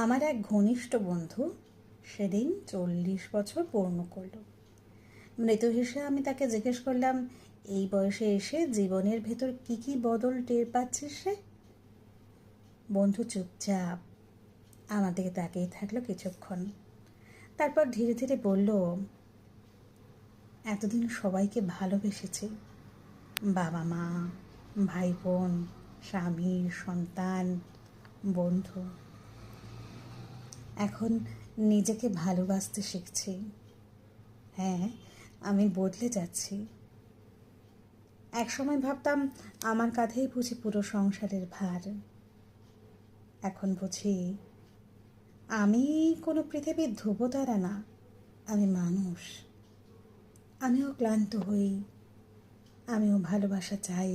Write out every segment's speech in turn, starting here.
আমার এক ঘনিষ্ঠ বন্ধু সেদিন 40 বছর পূর্ণ করল। মৃত্যু হেসে আমি তাকে জিজ্ঞেস করলাম, এই বয়সে এসে জীবনের ভেতর কি কি বদল টের পাচ্ছিস সে? বন্ধু চুপচাপ আমার দিকে তাকিয়ে থাকলো কিছুক্ষণ, তারপর ধীরে ধীরে বলল, এতদিন সবাইকে ভালোবেসেছি, বাবা মা, ভাই বোন, স্বামী, সন্তান, বন্ধু। এখন নিজেকে ভালোবাসতে শিখছি। হ্যাঁ, আমি বদলে যাচ্ছি। একসময় ভাবতাম আমার কাঁধেই বুঝি পুরো সংসারের ভার। এখন বুঝি আমি কোনো পৃথিবীর ধ্রুবতারা না, আমি মানুষ। আমিও ক্লান্ত হই, আমিও ভালোবাসা চাই।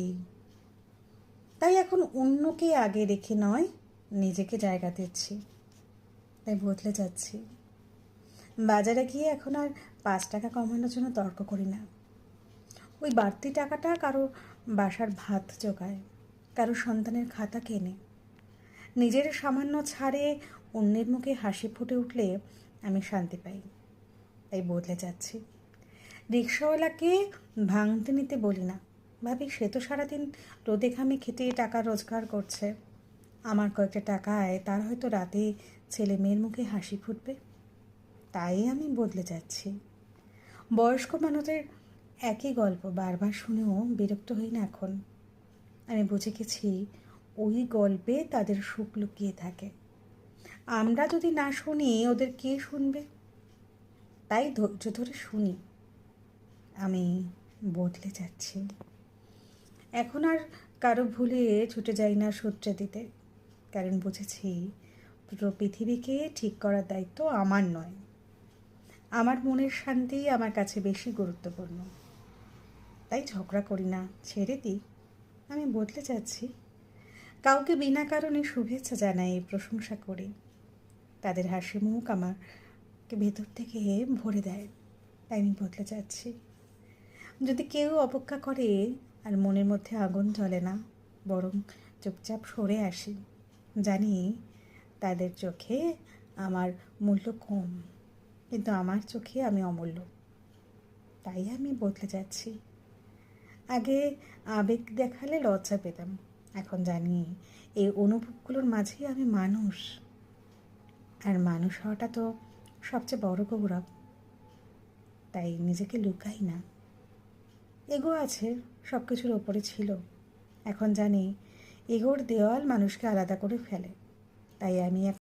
তাই এখন অন্যকে আগে রেখে নয়, নিজেকে জায়গা দিচ্ছি। তাই বদলে যাচ্ছি। বাজারে গিয়ে এখন আর 5 টাকা কমানোর জন্য তর্ক করি না। ওই বাড়তি টাকাটা কারো বাসার ভাত জোগায়, কারো সন্তানের খাতা কেনে। নিজের সামান্য ছাড়ে অন্যের মুখে হাসি ফুটে উঠলে আমি শান্তি পাই। তাই বদলে যাচ্ছি। রিক্সাওয়ালাকে ভাঙতে নিতে বলি না, ভাবি সে তো সারাদিন রোদে ঘামে খেটে টাকা রোজগার করছে। আমার কয়েকটা টাকায় তার হয়তো রাতে ছেলে মেয়ের মুখে হাসি ফুটবে। তাই আমি বদলে যাচ্ছি। বয়স্ক মানুষের একই গল্প বারবার শুনেও বিরক্ত হই না এখন। আমি বুঝে গেছি ওই গল্পে তাদের সুখ লুকিয়ে থাকে। আমরা যদি না শুনি ওদের কে শুনবে? তাই ধৈর্য ধরে শুনি। আমি বদলে যাচ্ছি। এখন আর কারো ভুলে ছুটে যাই না সূত্রে দিতে, কারণ বুঝেছি পুরো পৃথিবীকে ঠিক করার দায়িত্ব আমার নয়। আমার মনের শান্তি আমার কাছে বেশি গুরুত্বপূর্ণ। তাই ঝগড়া করি না, ছেড়ে দিই। আমি বদলে যাচ্ছি। কাউকে বিনা কারণে শুভেচ্ছা জানাই, প্রশংসা করি। তাদের হাসি মুখ আমাকে ভেতর থেকে ভরে দেয়। তাই আমি বদলে যাচ্ছি। যদি কেউ অপেক্ষা করে আর মনের মধ্যে আগুন জ্বলে না, বরং চুপচাপ সরে আসি, জানি তাদের চোখে আমার মূল্য কম, কিন্তু আমার চোখে আমি অমূল্য। তাই আমি বদলে যাচ্ছি। আগে আবেগ দেখালে লজ্জা পেতাম, এখন জানি এই অনুভবগুলোর মাঝেই আমি মানুষ। আর মানুষ হওয়াটা তো সবচেয়ে বড় গৌরব। তাই নিজেকে লুকাই না। এগো আছে, সব কিছুর ওপরে ছিল। এখন জানি এগোর দেওয়াল মানুষকে আলাদা করে ফেলে। তাই আমি